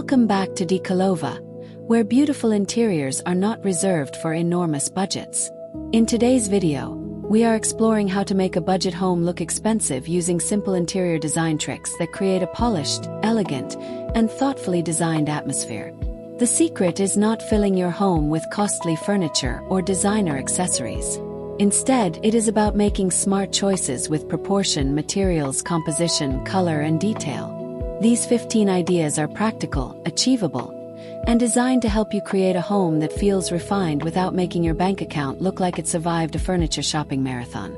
Welcome back to DECOLOVA, where beautiful interiors are not reserved for enormous budgets. In today's video, we are exploring how to make a budget home look expensive using simple interior design tricks that create a polished, elegant, and thoughtfully designed atmosphere. The secret is not filling your home with costly furniture or designer accessories. Instead, it is about making smart choices with proportion, materials, composition, color, and detail. These 15 ideas are practical, achievable, and designed to help you create a home that feels refined without making your bank account look like it survived a furniture shopping marathon.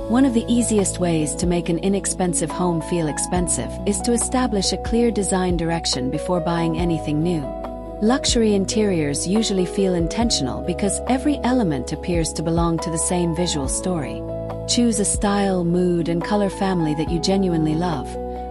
One of the easiest ways to make an inexpensive home feel expensive is to establish a clear design direction before buying anything new. Luxury interiors usually feel intentional because every element appears to belong to the same visual story. Choose a style, mood, and color family that you genuinely love,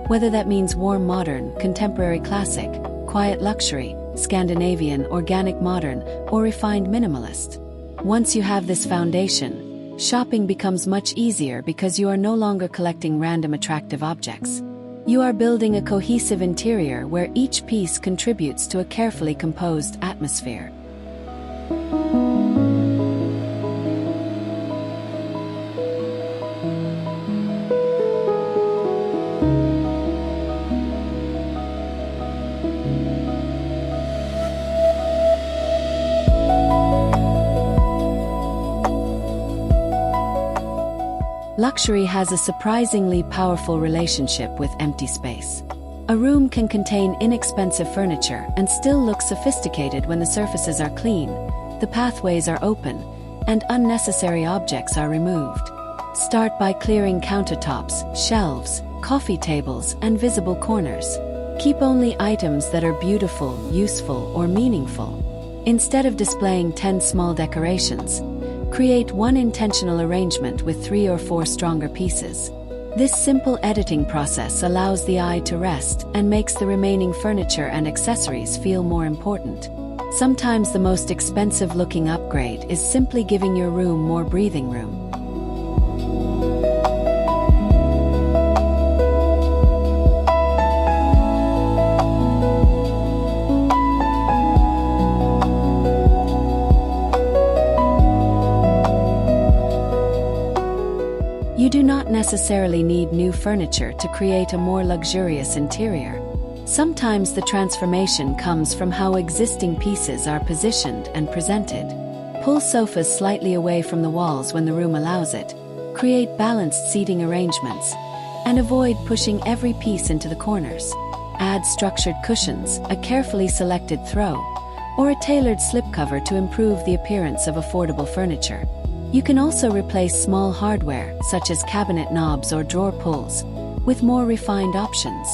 whether that means warm modern, contemporary classic, quiet luxury, Scandinavian, organic modern, or refined minimalist. Once you have this foundation, shopping becomes much easier because you are no longer collecting random attractive objects. You are building a cohesive interior where each piece contributes to a carefully composed atmosphere. Luxury has a surprisingly powerful relationship with empty space. A room can contain inexpensive furniture and still look sophisticated when the surfaces are clean, the pathways are open, and unnecessary objects are removed. Start by clearing countertops, shelves, coffee tables, and visible corners. Keep only items that are beautiful, useful, or meaningful. Instead of displaying 10 small decorations, create one intentional arrangement with 3 or 4 stronger pieces. This simple editing process allows the eye to rest and makes the remaining furniture and accessories feel more important. Sometimes the most expensive-looking upgrade is simply giving your room more breathing room. You do not necessarily need new furniture to create a more luxurious interior. Sometimes the transformation comes from how existing pieces are positioned and presented. Pull sofas slightly away from the walls when the room allows it, create balanced seating arrangements, and avoid pushing every piece into the corners. Add structured cushions, a carefully selected throw, or a tailored slipcover to improve the appearance of affordable furniture. You can also replace small hardware, such as cabinet knobs or drawer pulls, with more refined options.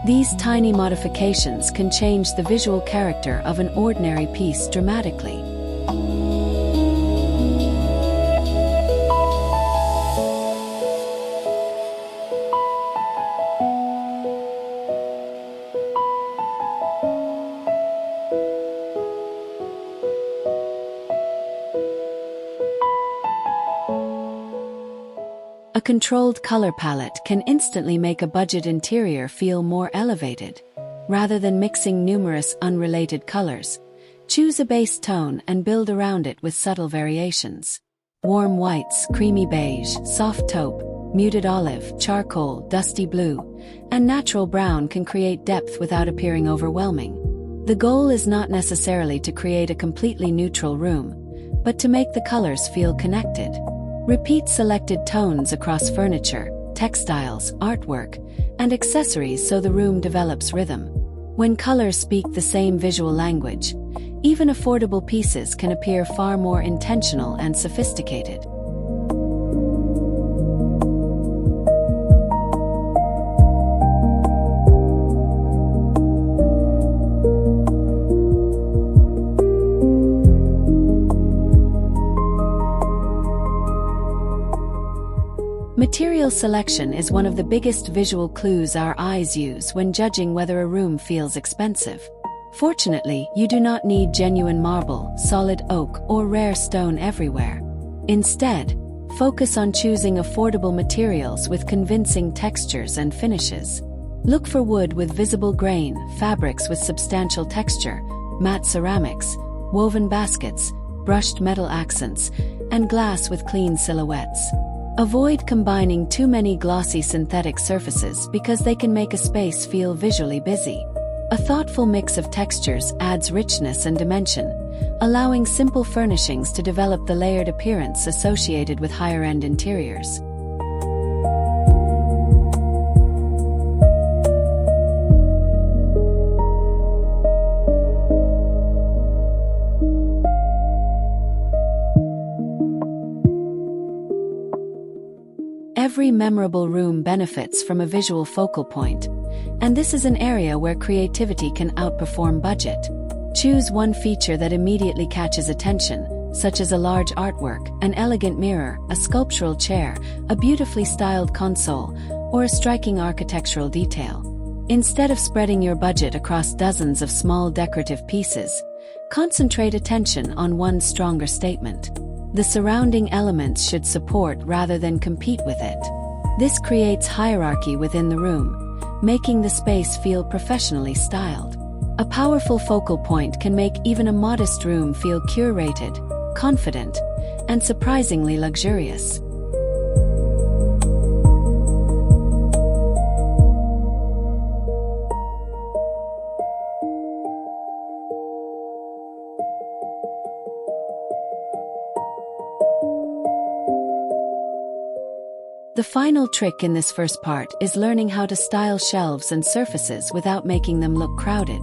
These tiny modifications can change the visual character of an ordinary piece dramatically. A controlled color palette can instantly make a budget interior feel more elevated. Rather than mixing numerous unrelated colors, choose a base tone and build around it with subtle variations. Warm whites, creamy beige, soft taupe, muted olive, charcoal, dusty blue, and natural brown can create depth without appearing overwhelming. The goal is not necessarily to create a completely neutral room, but to make the colors feel connected. Repeat selected tones across furniture, textiles, artwork, and accessories so the room develops rhythm. When colors speak the same visual language, even affordable pieces can appear far more intentional and sophisticated. Material selection is one of the biggest visual clues our eyes use when judging whether a room feels expensive. Fortunately, you do not need genuine marble, solid oak, or rare stone everywhere. Instead, focus on choosing affordable materials with convincing textures and finishes. Look for wood with visible grain, fabrics with substantial texture, matte ceramics, woven baskets, brushed metal accents, and glass with clean silhouettes. Avoid combining too many glossy synthetic surfaces because they can make a space feel visually busy. A thoughtful mix of textures adds richness and dimension, allowing simple furnishings to develop the layered appearance associated with higher-end interiors. Every memorable room benefits from a visual focal point, and this is an area where creativity can outperform budget. Choose one feature that immediately catches attention, such as a large artwork, an elegant mirror, a sculptural chair, a beautifully styled console, or a striking architectural detail. Instead of spreading your budget across dozens of small decorative pieces, concentrate attention on one stronger statement. The surrounding elements should support rather than compete with it. This creates hierarchy within the room, making the space feel professionally styled. A powerful focal point can make even a modest room feel curated, confident, and surprisingly luxurious. The final trick in this first part is learning how to style shelves and surfaces without making them look crowded.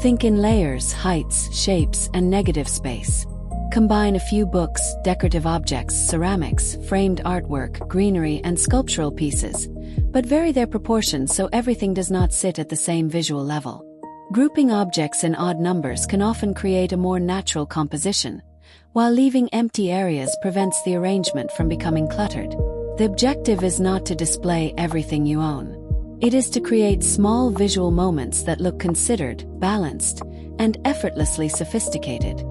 Think in layers, heights, shapes, and negative space. Combine a few books, decorative objects, ceramics, framed artwork, greenery, and sculptural pieces, but vary their proportions so everything does not sit at the same visual level. Grouping objects in odd numbers can often create a more natural composition, while leaving empty areas prevents the arrangement from becoming cluttered. The objective is not to display everything you own. It is to create small visual moments that look considered, balanced, and effortlessly sophisticated.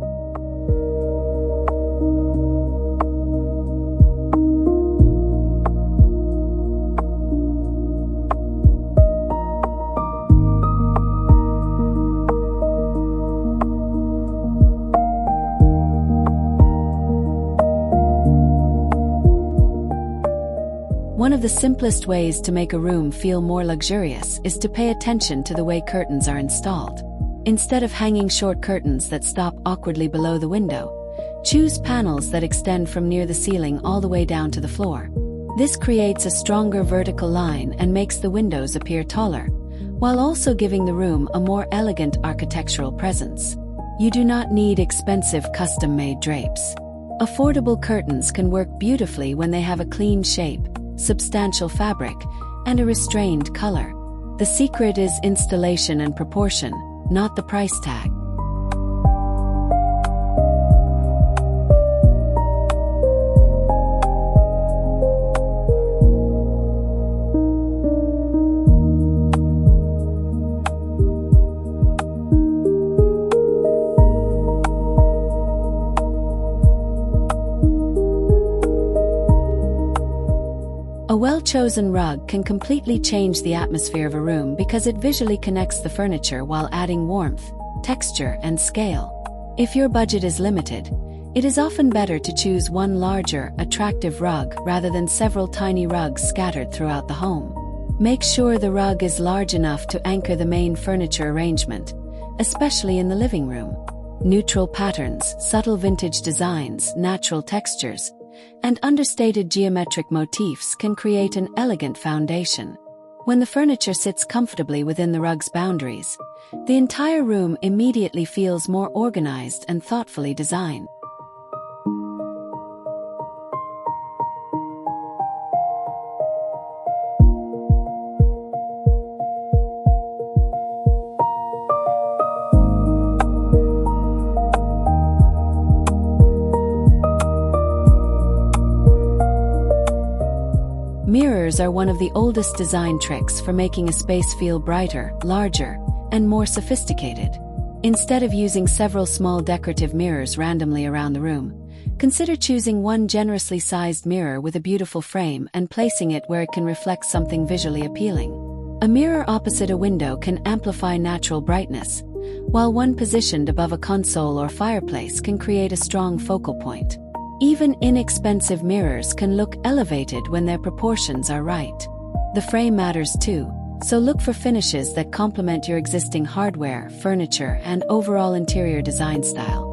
One of the simplest ways to make a room feel more luxurious is to pay attention to the way curtains are installed. Instead of hanging short curtains that stop awkwardly below the window, choose panels that extend from near the ceiling all the way down to the floor. This creates a stronger vertical line and makes the windows appear taller, while also giving the room a more elegant architectural presence. You do not need expensive custom-made drapes. Affordable curtains can work beautifully when they have a clean shape, substantial fabric, and a restrained color. The secret is installation and proportion, not the price tag. A well-chosen rug can completely change the atmosphere of a room because it visually connects the furniture while adding warmth, texture, and scale. If your budget is limited, it is often better to choose one larger, attractive rug rather than several tiny rugs scattered throughout the home. Make sure the rug is large enough to anchor the main furniture arrangement, especially in the living room. Neutral patterns, subtle vintage designs, natural textures, and understated geometric motifs can create an elegant foundation. When the furniture sits comfortably within the rug's boundaries, the entire room immediately feels more organized and thoughtfully designed. Mirrors are one of the oldest design tricks for making a space feel brighter, larger, and more sophisticated. Instead of using several small decorative mirrors randomly around the room, consider choosing one generously sized mirror with a beautiful frame and placing it where it can reflect something visually appealing. A mirror opposite a window can amplify natural brightness, while one positioned above a console or fireplace can create a strong focal point. Even inexpensive mirrors can look elevated when their proportions are right. The frame matters too, so look for finishes that complement your existing hardware, furniture, and overall interior design style.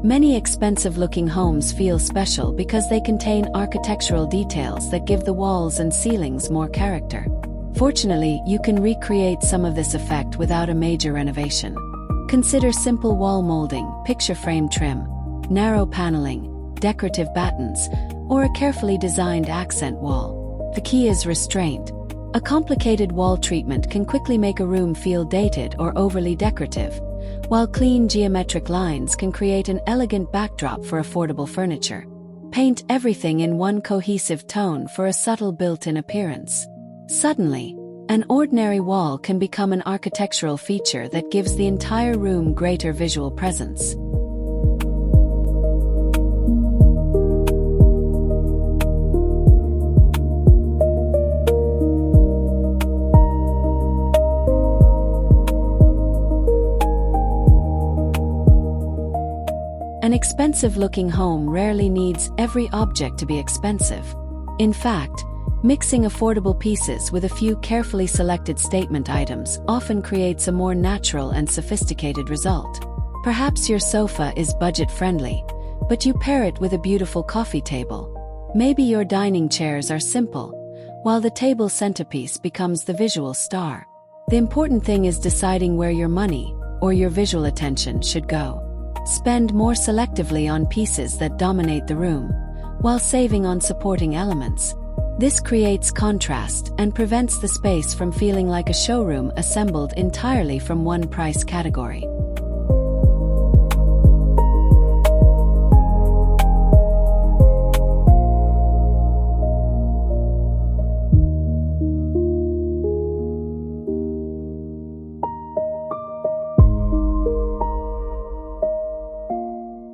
Many expensive-looking homes feel special because they contain architectural details that give the walls and ceilings more character. Fortunately, you can recreate some of this effect without a major renovation. Consider simple wall molding, picture frame trim, narrow paneling, decorative battens, or a carefully designed accent wall. The key is restraint. A complicated wall treatment can quickly make a room feel dated or overly decorative, while clean geometric lines can create an elegant backdrop for affordable furniture. Paint everything in one cohesive tone for a subtle built-in appearance. Suddenly, an ordinary wall can become an architectural feature that gives the entire room greater visual presence. An expensive-looking home rarely needs every object to be expensive. In fact, mixing affordable pieces with a few carefully selected statement items often creates a more natural and sophisticated result. Perhaps your sofa is budget-friendly, but you pair it with a beautiful coffee table. Maybe your dining chairs are simple, while the table centerpiece becomes the visual star. The important thing is deciding where your money, or your visual attention, should go. Spend more selectively on pieces that dominate the room, while saving on supporting elements. This creates contrast and prevents the space from feeling like a showroom assembled entirely from one price category.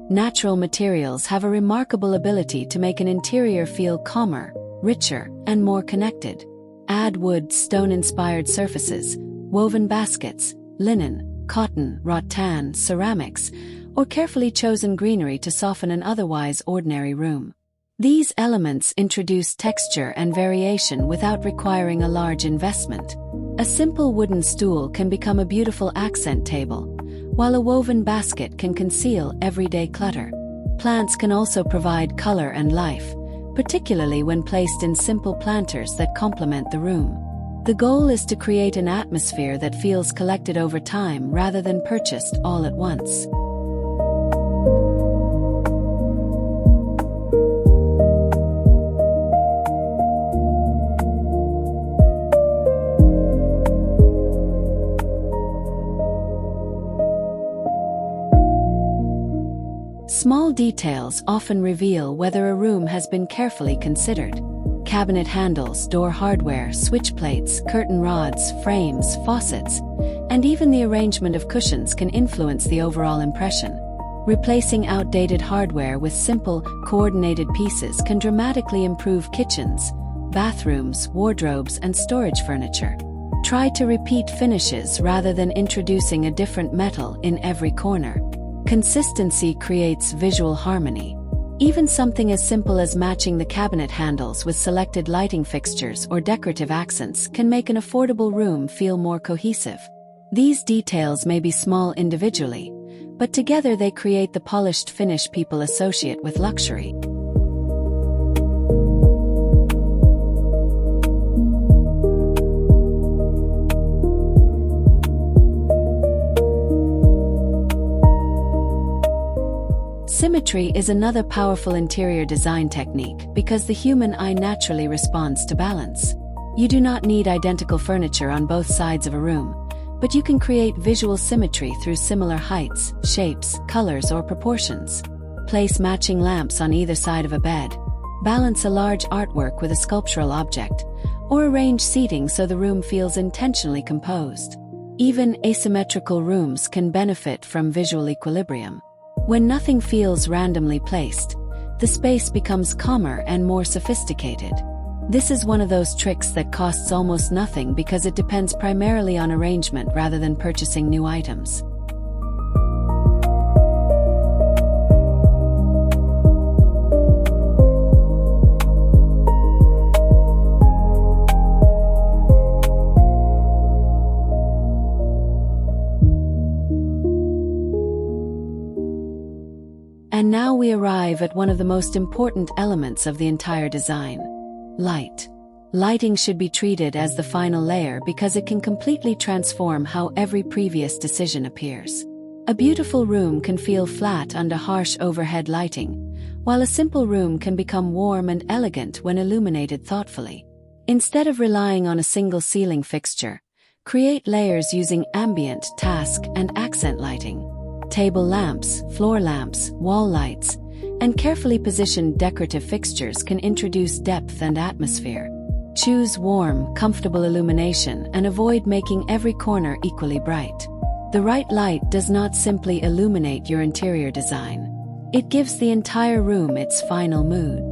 Natural materials have a remarkable ability to make an interior feel calmer, richer, and more connected. Add wood, stone-inspired surfaces, woven baskets, linen, cotton, rattan, ceramics, or carefully chosen greenery to soften an otherwise ordinary room. These elements introduce texture and variation without requiring a large investment. A simple wooden stool can become a beautiful accent table, while a woven basket can conceal everyday clutter. Plants can also provide color and life, particularly when placed in simple planters that complement the room. The goal is to create an atmosphere that feels collected over time rather than purchased all at once. Small details often reveal whether a room has been carefully considered. Cabinet handles, door hardware, switch plates, curtain rods, frames, faucets, and even the arrangement of cushions can influence the overall impression. Replacing outdated hardware with simple, coordinated pieces can dramatically improve kitchens, bathrooms, wardrobes, and storage furniture. Try to repeat finishes rather than introducing a different metal in every corner. Consistency creates visual harmony. Even something as simple as matching the cabinet handles with selected lighting fixtures or decorative accents can make an affordable room feel more cohesive. These details may be small individually, but together they create the polished finish people associate with luxury. Symmetry is another powerful interior design technique because the human eye naturally responds to balance. You do not need identical furniture on both sides of a room, but you can create visual symmetry through similar heights, shapes, colors, or proportions. Place matching lamps on either side of a bed. Balance a large artwork with a sculptural object, or arrange seating so the room feels intentionally composed. Even asymmetrical rooms can benefit from visual equilibrium. When nothing feels randomly placed, the space becomes calmer and more sophisticated. This is one of those tricks that costs almost nothing because it depends primarily on arrangement rather than purchasing new items. And now we arrive at one of the most important elements of the entire design: light. Lighting should be treated as the final layer because it can completely transform how every previous decision appears. A beautiful room can feel flat under harsh overhead lighting, while a simple room can become warm and elegant when illuminated thoughtfully. Instead of relying on a single ceiling fixture, create layers using ambient, task, and accent lighting. Table lamps, floor lamps, wall lights, and carefully positioned decorative fixtures can introduce depth and atmosphere. Choose warm, comfortable illumination and avoid making every corner equally bright. The right light does not simply illuminate your interior design. It gives the entire room its final mood.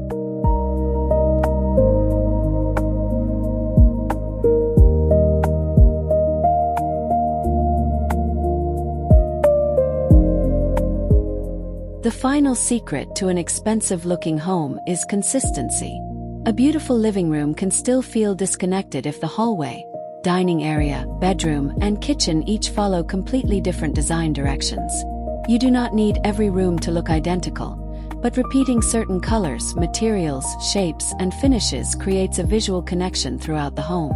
The final secret to an expensive-looking home is consistency. A beautiful living room can still feel disconnected if the hallway, dining area, bedroom, and kitchen each follow completely different design directions. You do not need every room to look identical, but repeating certain colors, materials, shapes, and finishes creates a visual connection throughout the home.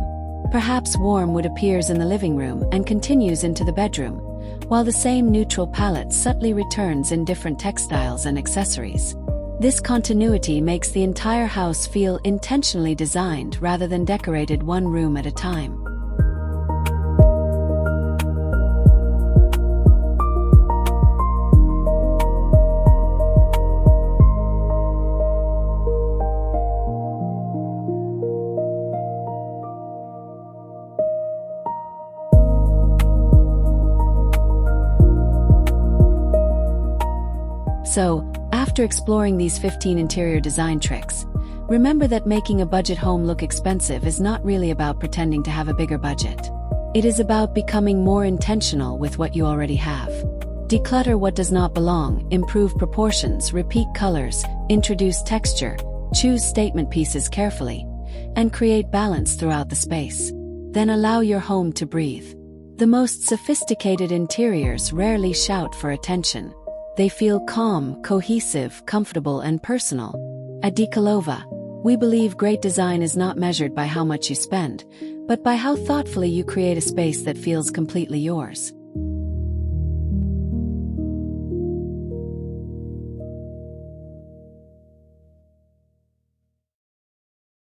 Perhaps warm wood appears in the living room and continues into the bedroom, while the same neutral palette subtly returns in different textiles and accessories. This continuity makes the entire house feel intentionally designed rather than decorated one room at a time. So, after exploring these 15 interior design tricks, remember that making a budget home look expensive is not really about pretending to have a bigger budget. It is about becoming more intentional with what you already have. Declutter what does not belong, improve proportions, repeat colors, introduce texture, choose statement pieces carefully, and create balance throughout the space. Then allow your home to breathe. The most sophisticated interiors rarely shout for attention. They feel calm, cohesive, comfortable, and personal. At DECOLOVA, we believe great design is not measured by how much you spend, but by how thoughtfully you create a space that feels completely yours.